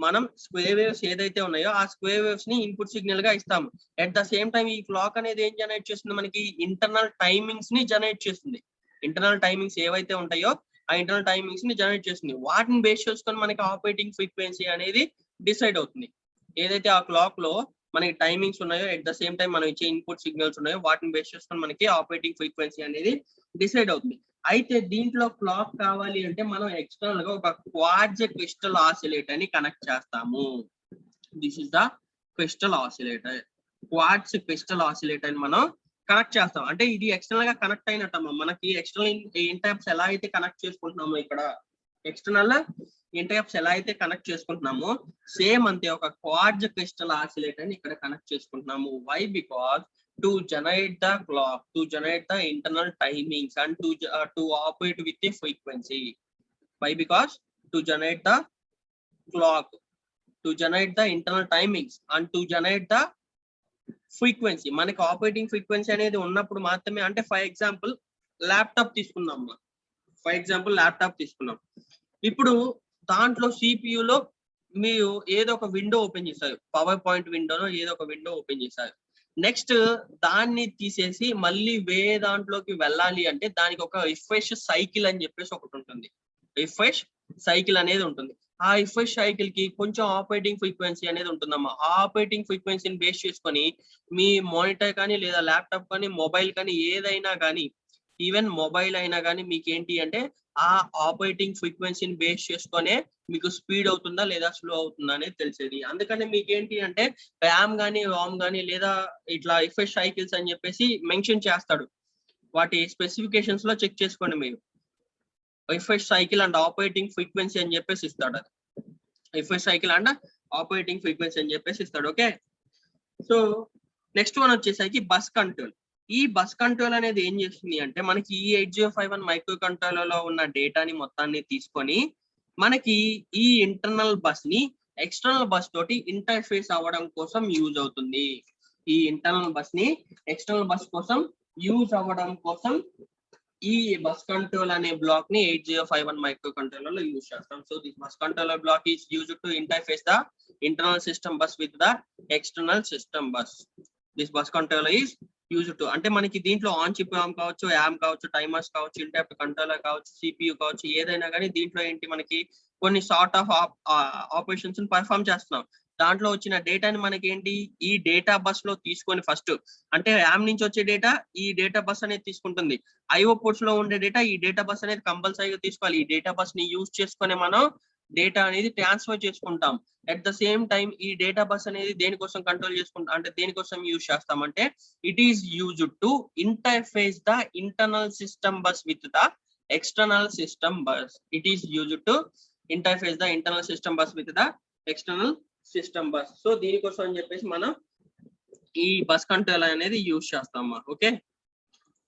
మనం స్క్వేర్ వేవ్స్ ఏదైతే ఉన్నాయో ఆ స్క్వేర్ వేవ్స్ ని ఇన్పుట్ సిగ్నల్ గా ఇస్తాము. అట్ ద సేమ్ టైం ఈ క్లాక్ అనేది ఏం జనరేట్ చేస్తుంది? మనకి ఇంటర్నల్ టైమింగ్స్ ని జనరేట్ చేస్తుంది. ఇంటర్నల్ టైమింగ్స్ ఏవైతే ఉంటాయో ఆ ఇంటర్నల్ టైమింగ్స్ ని జనరేట్ చేస్తుంది. వాటిని బేస్ చేసుకొని మనకి ఆపరేటింగ్ ఫ్రీక్వెన్సీ అనేది డిసైడ్ అవుతుంది. ఏదైతే ఆ క్లాక్ లో మనకి టైమింగ్స్ ఉన్నాయో అట్ ద సేమ్ టైం మనం ఇచ్చే ఇన్పుట్ సిగ్నల్స్ ఉన్నాయో వాటిని బేస్ చేసుకొని మనకి ఆపరేటింగ్ ఫ్రీక్వెన్సీ అనేది డిసైడ్ అవుతుంది. అయితే దీంట్లో క్లాక్ కావాలి అంటే మనం ఎక్స్టర్నల్ గా ఒక క్వార్ట్జ్ క్రిస్టల్ ఆసిలేటర్ ని కనెక్ట్ చేస్తాము. This is the crystal oscillator. Quartz crystal oscillator ని మనం కనెక్ట్ చేస్తాం. అంటే ఇది ఎక్స్టర్నల్ గా కనెక్ట్ అయినట్టమ్మా. మనకి ఎక్స్టర్నల్ ఇంటరప్ట్స్ ఎలా అయితే కనెక్ట్ చేసుకుంటున్నామో ఇక్కడ ఎక్స్టర్నల్ ఇంటరప్ట్స్ ఎలా అయితే కనెక్ట్ చేసుకుంటున్నామో సేమ్ అంతే ఒక క్వార్ట్జ్ క్రిస్టల్ ఆసిలేటర్ ని ఇక్కడ కనెక్ట్ చేసుకుంటున్నాము. Why? Because to generate the clock, to generate the internal timings and to operate with a frequency. Why? Because to generate the clock, to generate the internal timings and to generate the frequency. మనకి operating frequency అనేది ఉన్నప్పుడు మాత్రమే. అంటే for example laptop తీసుకున్నాం. తీసుకున్నాం. ఇప్పుడు దాంట్లో CPU లో మీరు ఏదో ఒక విండో ఓపెన్ చేస్తారు. పవర్ పాయింట్ విండోలో ఏదో ఒక విండో ఓపెన్ చేస్తారు. నెక్స్ట్ దాన్ని తీసేసి మళ్ళీ వేరే దాంట్లోకి వెళ్ళాలి అంటే దానికి ఒక రిఫ్రెష్ సైకిల్ అని చెప్పేసి ఒకటి ఉంటుంది. రిఫ్రెష్ సైకిల్ అనేది ఉంటుంది. ఆ రిఫ్రెష్ సైకిల్ కి కొంచెం ఆపరేటింగ్ ఫ్రీక్వెన్సీ అనేది ఉంటుందమ్మా. ఆ ఆపరేటింగ్ ఫ్రీక్వెన్సీని బేస్ చేసుకొని మీ మానిటర్ కానీ లేదా ల్యాప్టాప్ కానీ మొబైల్ కానీ ఏదైనా కానీ, ఈవెన్ మొబైల్ అయినా కానీ మీకు ఏంటి అంటే ఆ ఆపరేటింగ్ ఫ్రీక్వెన్సీని బేస్ చేసుకునే మీకు స్పీడ్ అవుతుందా లేదా స్లో అవుతుందా అనేది తెలిసేది. అందుకని మీకు ఏంటి అంటే ర్యామ్ కానీ రామ్ కానీ లేదా ఇట్లా రిఫ్రెష్ సైకిల్స్ అని చెప్పేసి మెన్షన్ చేస్తాడు. వాటి స్పెసిఫికేషన్స్ లో చెక్ చేసుకోండి మీరు. Refresh cycle and operating frequency అని చెప్పేసి ఇస్తాడు. అది refresh cycle and operating frequency అని చెప్పేసి ఇస్తాడు. ఓకే. సో నెక్స్ట్ వన్ వచ్చేసరికి బస్ కంట్రోల్. ఈ బస్ కంట్రోల్ అనేది ఏం చేస్తుంది అంటే మనకి ఈ 8051 మైక్రో కంట్రోలర్ లో ఉన్న డేటాని మొత్తాన్ని తీసుకొని మనకి ఈ ఇంటర్నల్ బస్ ని ఎక్స్టర్నల్ బస్ తోటి ఇంటర్ఫేస్ అవ్వడం కోసం యూజ్ అవుతుంది. ఈ ఇంటర్నల్ బస్ ని ఎక్స్టర్నల్ బస్ కోసం యూజ్ అవ్వడం కోసం ఈ బస్ కంట్రోల్ అనే బ్లాక్ ని 8051 మైక్రో కంట్రోలర్ లో యూజ్ చేస్తాం. So this bus controller block is used to interface the internal system bus with the external system bus. This bus controller is used to. అంటే మనకి దీంట్లో ఆన్ చిప్ రామ్ కావచ్చు, yam కావచ్చు, timers కావచ్చు, interrupt controller కావచ్చు, CPU కావచ్చు, ఏదైనా కానీ దీంట్లో ఏంటి మనకి కొన్ని సార్ట్ ఆఫ్ ఆపరేషన్స్ పర్ఫామ్ చేస్తున్నాం. దాంట్లో వచ్చిన డేటాని మనకి ఏంటి ఈ డేటా బస్ లో తీసుకొని ఫస్ట్ అంటే ర్యామ్ నుంచి వచ్చే డేటా ఈ డేటా బస్ అనేది తీసుకుంటుంది. ఐఓ పోర్ట్స్ లో ఉండే డేటా ఈ డేటా బస్ అనేది కంపల్సరీగా తీసుకోవాలి. ఈ డేటా బస్ ని యూజ్ చేసుకొని మనం డేటా అనేది ట్రాన్స్ఫర్ చేసుకుంటాం. అట్ ద సేమ్ టైం ఈ డేటా బస్ అనేది దేనికోసం కంట్రోల్ చేసుకుంటాం అంటే దేనికోసం యూజ్ చేస్తామంటే it is used to interface the internal system bus with the external system bus. It is used to interface the internal system bus with the external system bus. So దీనికోసం అని చెప్పేసి మనం ఈ bus controller అనేది use చేస్తామా. Okay,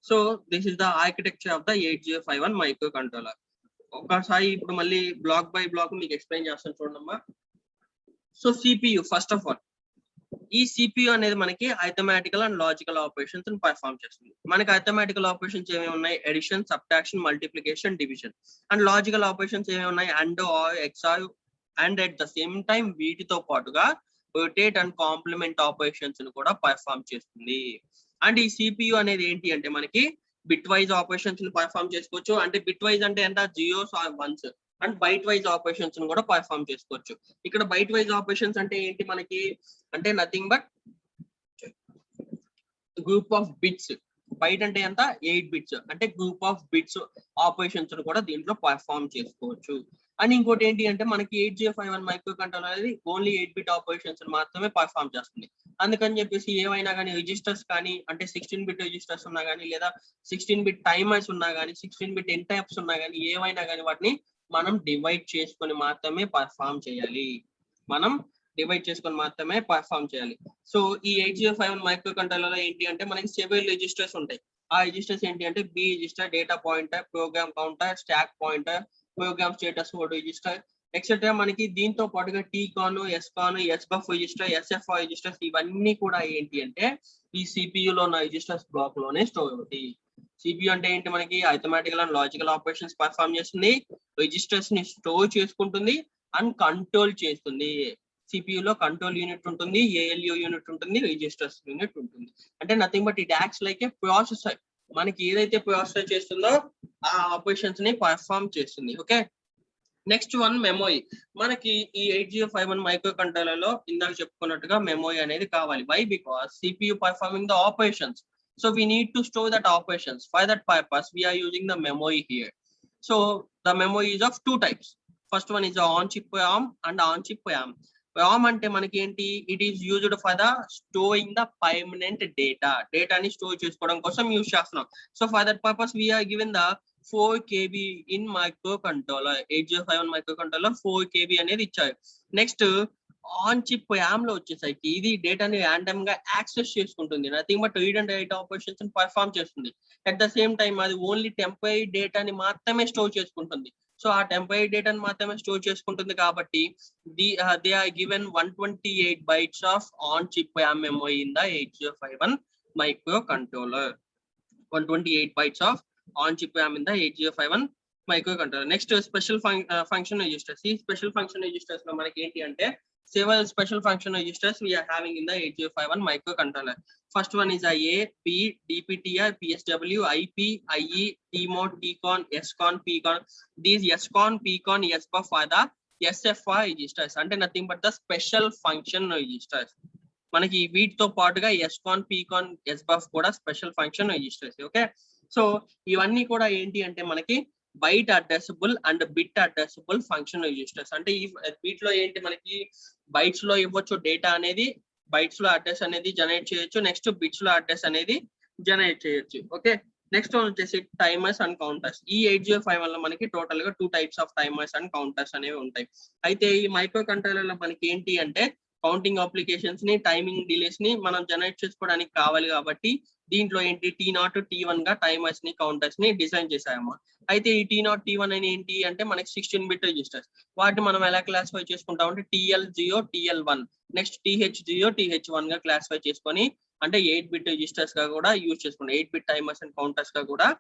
so this is the architecture of the 8051 microcontroller. ఒకసారి ఇప్పుడు మళ్ళీ బ్లాక్ బై బ్లాక్ మీకు ఎక్స్ప్లెయిన్ చేస్తాను చూడమ్మా. So CPU first of all ఈ సిపియు అనేది మనకి arithmetical and logical operations perform చేస్తుంది. మనకి అర్థమెటికల్ ఆపరేషన్స్ ఏమేమి ఉన్నాయి addition, subtraction, multiplication, division. And logical operations ఏమేమి ఉన్నాయి and or XOR and at the same time వీటితో పాటుగా రొటేట్ అండ్ కాంప్లిమెంట్ ఆపరేషన్స్ కూడా పర్ఫామ్ చేస్తుంది. అండ్ ఈ సిపియు అనేది ఏంటి అంటే మనకి బిట్ వైజ్ ఆపరేషన్స్ పర్ఫామ్ చేసుకోవచ్చు. అంటే బిట్ వైజ్ అంటే ఎంత zeros or ones and byte wise operations కూడా పర్ఫామ్ చేసుకోవచ్చు. ఇక్కడ బైట్ వైజ్ ఆపరేషన్స్ అంటే ఏంటి మనకి అంటే nothing but group of bits. Byte అంటే ఎంత 8 బిట్స్ అంటే గ్రూప్ ఆఫ్ బిట్స్ ఆపరేషన్స్ కూడా దీంట్లో పర్ఫామ్ చేసుకోవచ్చు. అండ్ ఇంకోటి ఏంటి అంటే మనకి 8051 మైక్రో కంట్రోలర్ అనేది ఓన్లీ 8 బిట్ ఆపరేషన్స్ మాత్రమే పర్ఫామ్ చేస్తుంది. అందుకని చెప్పేసి ఏవైనా కానీ రిజిస్టర్స్ కానీ అంటే 16 బిట్ రిజిస్టర్స్ ఉన్నా కానీ లేదా 16 బిట్ టైమర్స్ ఉన్నా కానీ 16 బిట్ ఎంటైప్స్ ఉన్నా కానీ ఏవైనా కానీ వాటిని మనం డివైడ్ చేసుకొని మాత్రమే పర్ఫామ్ చేయాలి. సో ఈ 8051 మైక్రో కంట్రోలర్ ఏంటి అంటే మనకి సెవెరల్ రిజిస్టర్స్ ఉంటాయి. ఆ రిజిస్టర్స్ ఏంటి అంటే B register, data pointer, program counter, stack pointer, program status code register etcetera. మనకి దీంతో పాటుగా TCON, SCON, SBUF register, SFR registers ఇవన్నీ కూడా ఏంటి అంటే ఈ సిపియు లో ఉన్న రిజిస్టర్స్ బ్లాక్ లోనే స్టోర్ అవుతాయి. సిపియు అంటే ఏంటి మనకి arithmetical and logical operations perform చేస్తుంది, రిజిస్టర్స్ ని స్టోర్ చేసుకుంటుంది అండ్ కంట్రోల్ చేస్తుంది. సిపియు లో కంట్రోల్ యూనిట్ ఉంటుంది, ఏఎల్యూ యూనిట్ ఉంటుంది, రిజిస్టర్స్ యూనిట్ ఉంటుంది. అంటే nothing but it acts like A processor. మనకి ఏదైతే ప్రాసెసర్ చేస్తుందో ఆ ఆపరేషన్స్ ని పర్ఫామ్ చేస్తుంది. Okay, next one memory. మనకి ఈ 8051 మైక్రో కంట్రోలర్ లో ఇందాక చెప్పుకున్నట్టుగా మెమోరీ అనేది కావాలి. Why? Because CPU performing the operations. So we need to store that operations. For that purpose, we are using the memory here. So the memory is of two types. First one is the on-chip RAM and on-chip RAM. RAM ante manaki enti it is used for the storing the permanent data. Data ni store chesukodam kosam use chestunam. So for that purpose, we are given the 4 KB in microcontroller. 8051 microcontroller 4 KB anedi icharu. Next on chip RAM లో వచ్చేసరికి ఇది డేటాని random గా access చేసుకుంటుంది. Nothing but read and write operations perform చేస్తుంది. At the same time అది only temporary డేటాని మాత్రమే స్టోర్ చేసుకుంటుంది. సో ఆ టెంపరీ డేటాని మాత్రమే స్టోర్ చేసుకుంటుంది కాబట్టి they are given 128 bytes of on chip RAM memory in the 8051 microcontroller. 128 bytes of on chip RAM in the 8051 microcontroller. Next special function registers. ఈ special function registers లో మనకి ఏంటి అంటే several special function registers we are having in the 8051 microcontroller. First one is A, P, DPTR, PSW, IP, IE, TMOD, TCON, SCON, PCON. These SCON, PCON, SBUF are the SFR registers. అంటే nothing but the special function registers. మనకి వీటితో పాటుగా SCON, PCON, SBUF కూడా special function registers. Okay, so ఇవన్నీ కూడా ఏంటి అంటే మనకి byte addressable and bit addressable function registers. అంటే ఈ వీటిలో ఏంటి మనకి బైట్స్ లో ఇవ్వచ్చు డేటా అనేది, బైట్స్ లో అడ్రస్ అనేది జనరేట్ చేయొచ్చు, నెక్స్ట్ బిట్స్ లో అడ్రస్ అనేది జనరేట్ చేయొచ్చు. ఓకే, నెక్స్ట్ వచ్చేసి టైమర్స్ అండ్ కౌంటర్స్. ఈ 8051 లో మనకి టోటల్ గా 2 types of timers and counters అనేవి ఉంటాయి. అయితే ఈ మైక్రో కంట్రోలర్ లో మనకి ఏంటి అంటే కౌంటింగ్ అప్లికేషన్స్ ని, టైమింగ్ డిలేస్ ని మనం జనరేట్ చేసుకోవడానికి కావాలి కాబట్టి దీంట్లో ఏంటి T0, T1 గా టైమర్స్ ని, కౌంటర్స్ ని డిజైన్ చేసాయమ్మా. అయితే ఈ T0, T1 అని ఏంటి అంటే మనకి 16 బిట్ రిజిస్టర్స్. వాటిని మనం ఎలా క్లాసిఫై చేసుకుంటాం అంటే TL0, TL1, next TH0, TH1 గా క్లాసిఫై చేసుకొని అంటే 8 బిట్ రిజిస్టర్స్ గా కూడా యూజ్ చేసుకుంటాం. 8 బిట్ టైమర్స్ అండ్ కౌంటర్స్ గా కూడా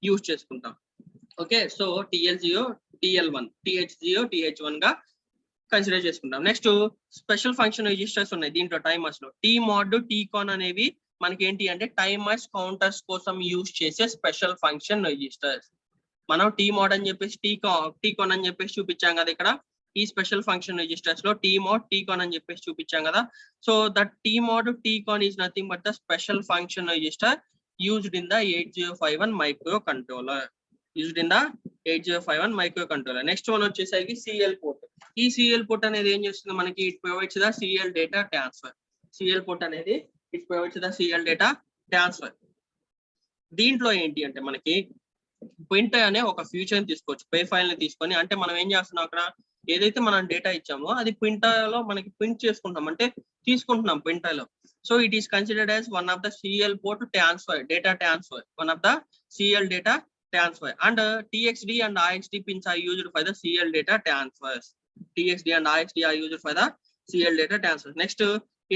యూజ్ చేసుకుంటాం. Okay, so TL0, TL1, TH0, TH1 గా కన్సిడర్ చేసుకుంటాం. నెక్స్ట్ స్పెషల్ ఫంక్షన్ రిజిస్టర్స్ ఉన్నాయి దీంట్లో టైమర్స్ లో. TMOD, TCON అనేవి మనకి ఏంటి అంటే టైమర్స్, కౌంటర్స్ కోసం యూజ్ చేసే స్పెషల్ ఫంక్షన్ రిజిస్టర్స్. మనం TMOD అని చెప్పేసి TCON అని చెప్పేసి చూపించాం కదా ఇక్కడ. ఈ స్పెషల్ ఫంక్షన్ రిజిస్టర్స్ లో tmod tcon అని చెప్పేసి చూపించాం కదా. So that tmod tcon is nothing but the special function register used in the 8051 microcontroller. Used in the 8051 microcontroller. Next one వచ్చేసరికి CL port. ఈ CL port అనేది ఏం చేస్తుంది మనకి, it provides the CL data transfer. CL port అనేది it provides the CL data transfer. దీంట్లో ఏంటి అంటే మనకి ప్రింటర్ అనే ఒక ఫ్యూచర్ ని తీసుకోవచ్చు. పే ఫైల్ ని తీసుకొని, అంటే మనం ఏం చేస్తున్నాం అక్కడ ఏదైతే మనం డేటా ఇచ్చామో అది ప్రింటర్ లో మనకి ప్రింట్ చేసుకుంటాం, అంటే తీసుకుంటున్నాం ప్రింటర్ లో. So it is considered as one of the CL port transfer, data transfer, one of the CL data transfer. And TXD and IXD pins are used for the CL data transfers. TXD and IXD are used for the CL data transfers. Next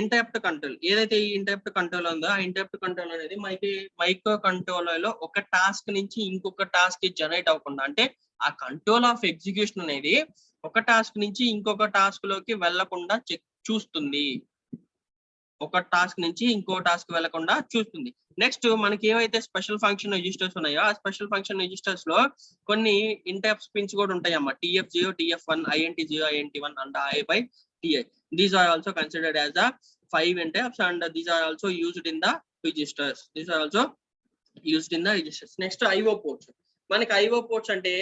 interrupt control. ఏదైతే ఈ interrupt control ఉందో ఆ interrupt control అనేది మనకి microcontroller లో ఒక task నుంచి ఇంకొక టాస్క్ జనరేట్ అవ్వకుండా, అంటే ఆ కంట్రోల్ ఆఫ్ ఎగ్జిక్యూషన్ అనేది ఒక టాస్క్ నుంచి ఇంకొక టాస్క్ లోకి వెళ్లకుండా చూస్తుంది. ఒక టాస్క్ నుంచి ఇంకో టాస్క్ వెళ్లకుండా చూస్తుంది. నెక్స్ట్ మనకి ఏవైతే స్పెషల్ ఫంక్షన్ రిజిస్టర్స్ ఉన్నాయో ఆ స్పెషల్ ఫంక్షన్ రిజిస్టర్స్ లో కొన్ని ఇంటరప్ట్ పిన్స్ కూడా ఉంటాయి అమ్మా. TF0, TF1, INT0, INT1 and I/TI. These are also considered as the 5 interrupts and these are also used in the registers. These are also used in the registers. Next IO ports. మనకి IO ports అంటే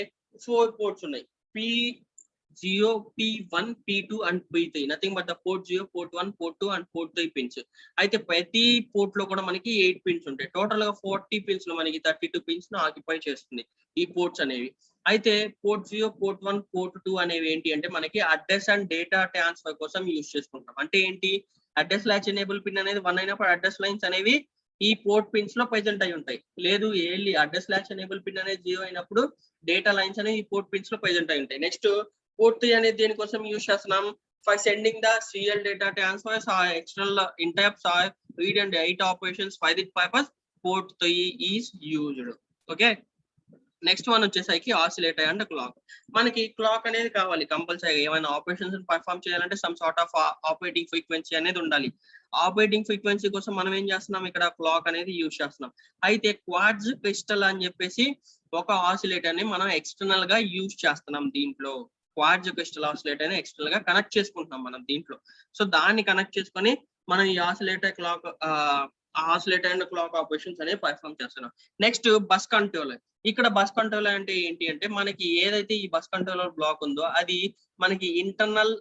4 ports ఉన్నాయి. P0, P1, P2 and P3. Nothing but the port 0, port 1, port 2 and port 3 pins. అయితే ప్రతి port లో కూడా మనకి 8 pins ఉంటాయి. Total గా 40 పిన్స్ లో మనకి 32 పిన్స్ ను ఆక్యుపై చేస్తుంది ఈ పోర్ట్స్ అనేవి. అయితే పోర్ట్ 0, పోర్ట్ 1, పోర్ట్ 2 అనేవి ఏంటి అంటే మనకి అడ్రస్ అండ్ డేటా ట్రాన్స్ఫర్ కోసం యూజ్ చేసుకుంటాం. అంటే ఏంటి, అడ్రస్ లాచ్ ఎనేబుల్ పిన్ అనేది 1 అయినప్పుడు అడ్రస్ లైన్స్ అనేవి ఈ పోర్ట్ పిన్స్ లో ప్రెజెంట్ అయి ఉంటాయి. లేదు ఏళ్ళి అడ్రస్ లాచ్ ఎనేబుల్ పిన్ అనేది 0 అయినప్పుడు డేటా లైన్స్ అనేవి ఈ పోర్ట్ పిన్స్ లో ప్రెజెంట్ అయి ఉంటాయి. నెక్స్ట్ పోర్ట్ 3 అనేది దేనికోసం యూజ్ చేస్తున్నాం, for sending the CL data transfers or external interrupts or read and write operations. For this purpose port 3 is used. Okay. Next one వచ్చేసరికి oscillator and clock. మనకి clock అనేది కావాలి compulsory. ఏమైనా operations perform చేయాలంటే some sort of operating frequency అనేది ఉండాలి. Operating frequency కోసం మనం ఏం చేస్తున్నాం, ఇక్కడ క్లాక్ అనేది యూజ్ చేస్తున్నాం. అయితే క్వార్ట్జ్ క్రిస్టల్ అని చెప్పేసి ఒక ఆసిలేటర్ ని మనం ఎక్స్టర్నల్ గా యూజ్ చేస్తున్నాం. దీంట్లో క్వార్ట్జ్ క్రిస్టల్ ఆసిలేటర్ ని ఎక్స్టర్నల్ గా కనెక్ట్ చేసుకుంటున్నాం మనం దీంట్లో. సో దాన్ని కనెక్ట్ చేసుకొని మనం ఈ oscillator clock oscillator and clock operations అనేవి పర్ఫామ్ చేస్తున్నాం. Next bus controller. ఇక్కడ బస్ కంట్రోలర్ అంటే ఏంటి అంటే మనకి ఏదైతే ఈ బస్ కంట్రోలర్ బ్లాక్ ఉందో అది మనకి ఇంటర్నల్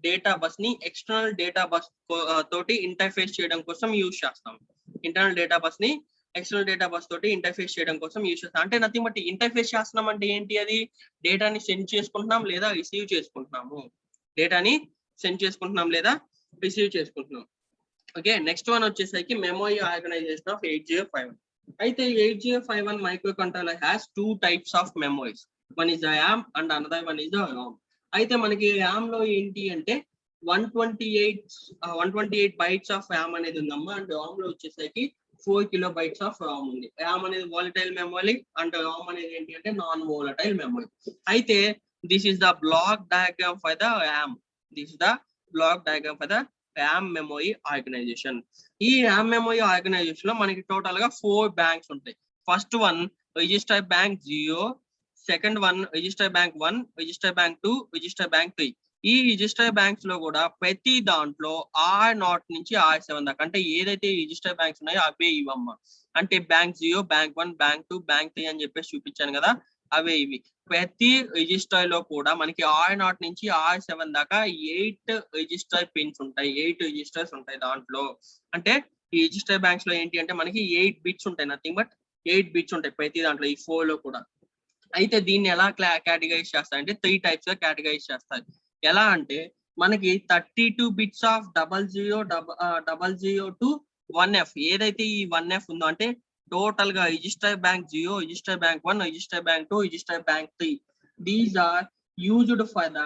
డేటా బస్ ని ఎక్స్టర్నల్ డేటా బస్ తోటి ఇంటర్ఫేస్ చేయడం కోసం యూజ్ చేస్తాం. ఇంటర్నల్ డేటా బస్ ని ఎక్స్టర్నల్ డేటా బస్ తోటి ఇంటర్ఫేస్ చేయడం కోసం యూజ్ చేస్తాం. అంటే నథింగ్ బట్ ఇంటర్ఫేస్ చేస్తున్నాం అంటే ఏంటి, అది డేటాని సెండ్ చేసుకుంటున్నాం లేదా రిసీవ్ చేసుకుంటున్నాము. డేటాని సెండ్ చేసుకుంటున్నాం లేదా రిసీవ్ చేసుకుంటున్నాం. ఓకే. నెక్స్ట్ వన్ వచ్చేసరికి మెమరీ ఆర్గనైజేషన్ ఆఫ్ 8051. అయితే 8051 microcontroller has 2 types of memories. One is the RAM and another one is the ROM. అయితే మనకి RAM లో ఏంటి అంటే 128 bytes of RAM అనేది ఉందమ్మా, అండ్ ROM లో వచ్చేసరికి 4 kilobytes of ROM ఉంది. RAM అనేది volatile memory and ROM అనేది ఏంటి అంటే నాన్ volatile memory. అయితే this is the block diagram for the RAM. This is the block diagram for the RAM memory organization. ఈ RAM memory organization లో మనకి total గా 4 బ్యాంక్స్ ఉంటాయి. First one register bank 0, second one register bank 1, register bank 2, register bank 3. ఈ register banks లో కూడా ప్రతి దాంట్లో R0 నుంచి R7 దాకా, అంటే ఏదైతే రిజిస్టర్ బ్యాంక్స్ ఉన్నాయో అవే ఇవమ్మ. అంటే బ్యాంక్ 0, బ్యాంక్ 1, బ్యాంక్ 2, బ్యాంక్ 3 అని చెప్పేసి చూపించాను కదా, అవే ఇవి. ప్రతి రిజిస్టర్ లో కూడా మనకి R0 నుంచి R7 దాకా 8 రిజిస్టర్ పిన్స్ ఉంటాయి. 8 రిజిస్టర్స్ ఉంటాయి దాంట్లో. అంటే ఈ రిజిస్టర్ బ్యాంక్స్ లో ఏంటి అంటే మనకి 8 బిట్స్ ఉంటాయి. నథింగ్ బట్ 8 బిట్స్ ఉంటాయి ప్రతి దాంట్లో, ఈ 4 లో కూడా. అయితే దీన్ని ఎలా కేటగరైజ్ చేస్తారంటే 3 టైప్స్ గా కేటగరైజ్ చేస్తారు. ఎలా అంటే మనకి 32 బిట్స్ ఆఫ్ 0000 to 1F. ఏదైతే ఈ 1F ఉందో అంటే టోటల్ గా register bank 0, register bank 1, register bank 2, register bank 3. These are used for the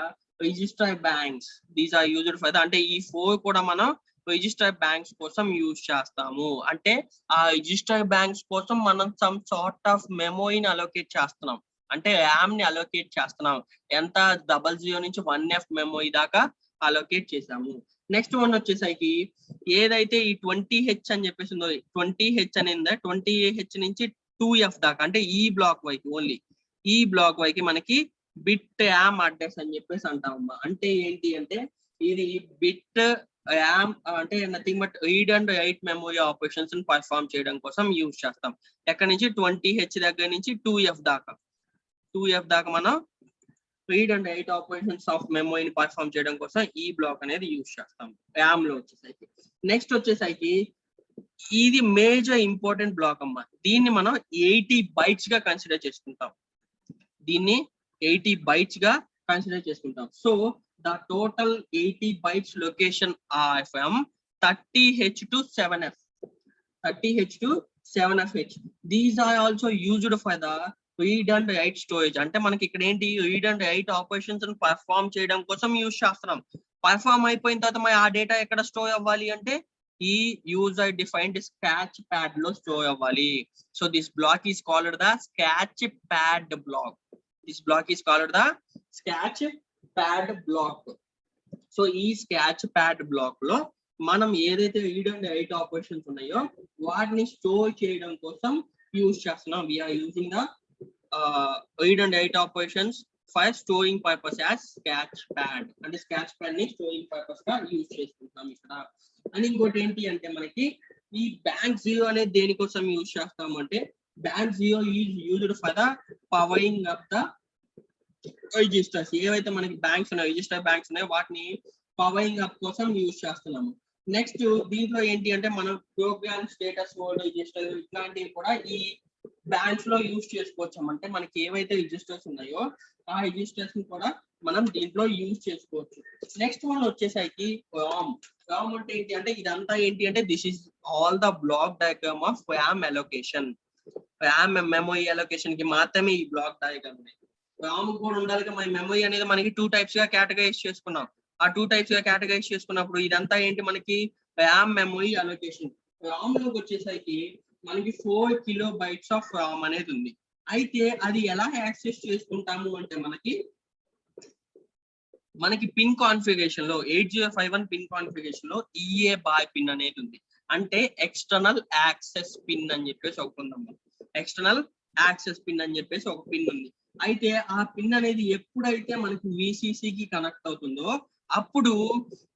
register banks. These are used for the, అంటే ఈ 4 కూడా మనం రిజిస్టర్ బ్యాంక్స్ కోసం యూజ్ చేస్తాము. అంటే ఆ రిజిస్టర్ బ్యాంక్స్ కోసం మనం సమ్ సార్ట్ ఆఫ్ మెమోరీని అలోకేట్ చేస్తున్నాం, అంటే ర్యామ్ ని అలోకేట్ చేస్తున్నాం. ఎంత 00 నుంచి 1F మెమోరీ దాకా అలోకేట్ చేసాము. నెక్స్ట్ వన్ వచ్చేసరికి ఏదైతే ఈ 20H అని చెప్పేసి ఉందో, 20H అనేది 20H నుంచి 2F దాకా, అంటే ఈ బ్లాక్ వైకి ఓన్లీ ఈ బ్లాక్ వైకి మనకి బిట్ యామ్ అడ్రస్ అని చెప్పేసి అంటామమ్మా. అంటే ఏంటి అంటే ఇది బిట్ యామ్ అంటే nothing but read and right memory operations perform చేయడం కోసం యూజ్ చేస్తాం. ఎక్కడి నుంచి 20H దగ్గర నుంచి 2F దాకా మనం read and write operations of మెమరీని పర్ఫామ్ చేయడం కోసం ఈ బ్లాక్ అనేది యూజ్ చేస్తాం ర్యామ్ లో వచ్చేసరికి. నెక్స్ట్ వచ్చేసరికి ఇది మేజర్ ఇంపార్టెంట్ బ్లాక్ అమ్మా. దీన్ని మనం 80 bytes గా కన్సిడర్ చేసుకుంటాం. So the total 80 bytes location are from 30H to 7F. These are also used for the read and write storage. అంటే మనకి ఇక్కడ ఏంటి read and write operations perform చేయడం కోసం యూజ్ చేస్తున్నాం. పర్ఫామ్ అయిపోయిన తర్వాత మరి ఆ డేటా ఎక్కడ స్టోర్ అవ్వాలి అంటే ఈ యూజర్ డిఫైన్డ్ స్కాచ్ ప్యాడ్ లో స్టోర్ అవ్వాలి. So this block is called the scratch pad block. So ఈ స్కాచ్ ప్యాడ్ బ్లాక్ లో మనం ఏదైతే రీడ్ అండ్ రైట్ ఆపరేషన్స్ ఉన్నాయో వాటిని స్టోర్ చేయడం కోసం యూజ్ చేస్తున్నాం. We are using the read and write operations for storing purpose as sketch pad. అంటే స్కాచ్ ప్యాడ్ ని స్టోరింగ్ పర్పస్ గా యూజ్ చేసుకుంటాం ఇక్కడ. అండ్ ఇంకోటి ఏంటి అంటే మనకి ఈ బ్యాంక్ జీరో అనేది దేనికోసం యూజ్ చేస్తాము అంటే bank zero is used for the pouring up the registers. ఏవైతే మనకి బ్యాంక్స్ ఉన్నాయో రిజిస్టర్ బ్యాంక్స్ ఉన్నాయో వాటిని పవరింగ్ అప్ కోసం యూజ్ చేస్తున్నాము. నెక్స్ట్ దీంట్లో ఏంటి అంటే మనం ప్రోగ్రామ్ స్టేటస్ కోడ్ రిజిస్టర్ ఇట్లాంటివి కూడా ఈ బ్యాంక్స్ లో యూజ్ చేసుకోవచ్చు. అంటే మనకి ఏవైతే రిజిస్టర్స్ ఉన్నాయో ఆ రిజిస్టర్స్ ని కూడా మనం దీంట్లో యూజ్ చేసుకోవచ్చు. నెక్స్ట్ వన్ వచ్చేసరికి రామ్ అంటే ఏంటి అంటే ఇదంతా ఏంటి అంటే this is all the block diagram of RAM allocation. RAM memory allocation కి మాత్రమే ఈ బ్లాక్ డయాగ్రామ్ ఉన్నాయి. రామ్ కూడా ఉండాలి. మన మెమరీ అనేది మనకి 2 types గా కేటగరైజ్ చేసుకున్నాం. ఆ 2 types గా కేటగరైజ్ చేసుకున్నప్పుడు ఇదంతా ఏంటి మనకి ర్యామ్ మెమరీ అలొకేషన్. రామ్ లోకి వచ్చేసరికి మనకి 4 kilobytes ఆఫ్ రామ్ అనేది ఉంది. అయితే అది ఎలా యాక్సెస్ చేసుకుంటాము అంటే మనకి పిన్ కాన్ఫిగరేషన్ లో 8051 పిన్ కాన్ఫిగరేషన్ లో EA బాయ్ పిన్ అనేది ఉంది. అంటే ఎక్స్టర్నల్ యాక్సెస్ పిన్ అని చెప్పేసి ఒకటి ఉందమ్మా. ఎక్స్టర్నల్ యాక్సెస్ పిన్ అని చెప్పేసి ఒక పిన్ ఉంది. అయితే ఆ పిన్ అనేది ఎప్పుడైతే మనకి VCC కి కనెక్ట్ అవుతుందో అప్పుడు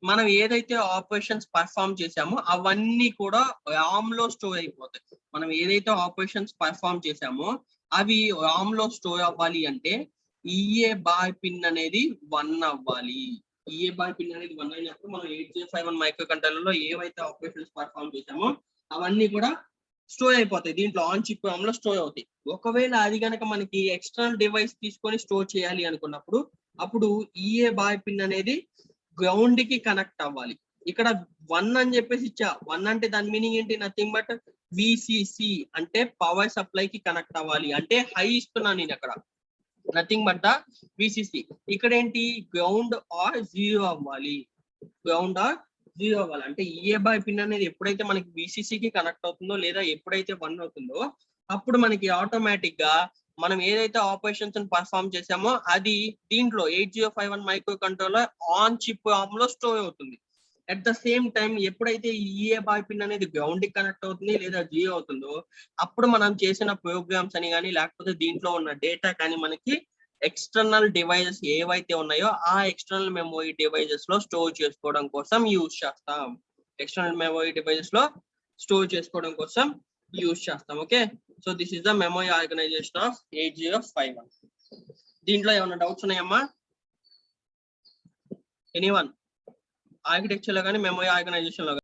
మనం ఏదైతే ఆపరేషన్స్ పర్ఫామ్ చేసామో అవన్నీ కూడా రామ్ లో స్టోర్ అయిపోతాయి. మనం ఏదైతే ఆపరేషన్స్ పర్ఫామ్ చేసామో అవి రామ్ లో స్టోర్ అవ్వాలి అంటే EA బాయ్ పిన్ అనేది 1 అవ్వాలి. EA బాయ్ పిన్ అనేది 1 అయినప్పుడు మనం 8051 మైక్రో కంట్రోలర్ లో ఏవైతే ఆపరేషన్స్ పర్ఫామ్ చేసామో అవన్నీ కూడా స్టోర్ అయిపోతాయి. దీంట్లో ఆన్ చిప్ రామ్ లో స్టోర్ అవుతాయి. ఒకవేళ అది కనుక మనకి ఎక్స్టర్నల్ డివైస్ తీసుకొని స్టోర్ చేయాలి అనుకున్నప్పుడు అప్పుడు EA బాయ్ పిన్ అనేది గ్రౌండ్ కి కనెక్ట్ అవ్వాలి. ఇక్కడ 1 అని చెప్పేసి ఇచ్చా. 1 అంటే దాని మీనింగ్ ఏంటి నథింగ్ బట్ VCC అంటే పవర్ సప్లై కి కనెక్ట్ అవ్వాలి. అంటే హై ఇస్తున్నాను నేను అక్కడ నథింగ్ బట్ ద VCC. ఇక్కడ ఏంటి గ్రౌండ్ ఆర్ జీరో అవ్వాలి. అంటే EA బాయ్ పిన్ అనేది ఎప్పుడైతే మనకి VCC కి కనెక్ట్ అవుతుందో లేదా ఎప్పుడైతే 1 అవుతుందో అప్పుడు మనకి ఆటోమేటిక్ గా మనం ఏదైతే ఆపరేషన్స్ పర్ఫామ్ చేసామో అది దీంట్లో 8051 micro controller on chip Ram లో స్టోర్ అవుతుంది. అట్ ద సేమ్ టైం ఎప్పుడైతే EA బాయ్ పిన్ అనేది గ్రౌండ్ కి కనెక్ట్ అవుతుంది లేదా జీరో అవుతుందో అప్పుడు మనం చేసిన ప్రోగ్రామ్స్ అని కానీ లేకపోతే దీంట్లో ఉన్న డేటా కానీ మనకి ఎక్స్టర్నల్ డివైజెస్ ఏవైతే ఉన్నాయో ఆ ఎక్స్టర్నల్ మెమరీ డివైజెస్ లో స్టోర్ చేసుకోవడం కోసం యూజ్ చేస్తాం. Okay, so this is the memory organization of 8051. దీంట్లో ఏమైనా డౌట్స్ ఉన్నాయమ్మా? ఎనీవన్? ఆర్కిటెక్చర్ లో కానీ మెమరీ ఆర్గనైజేషన్ లో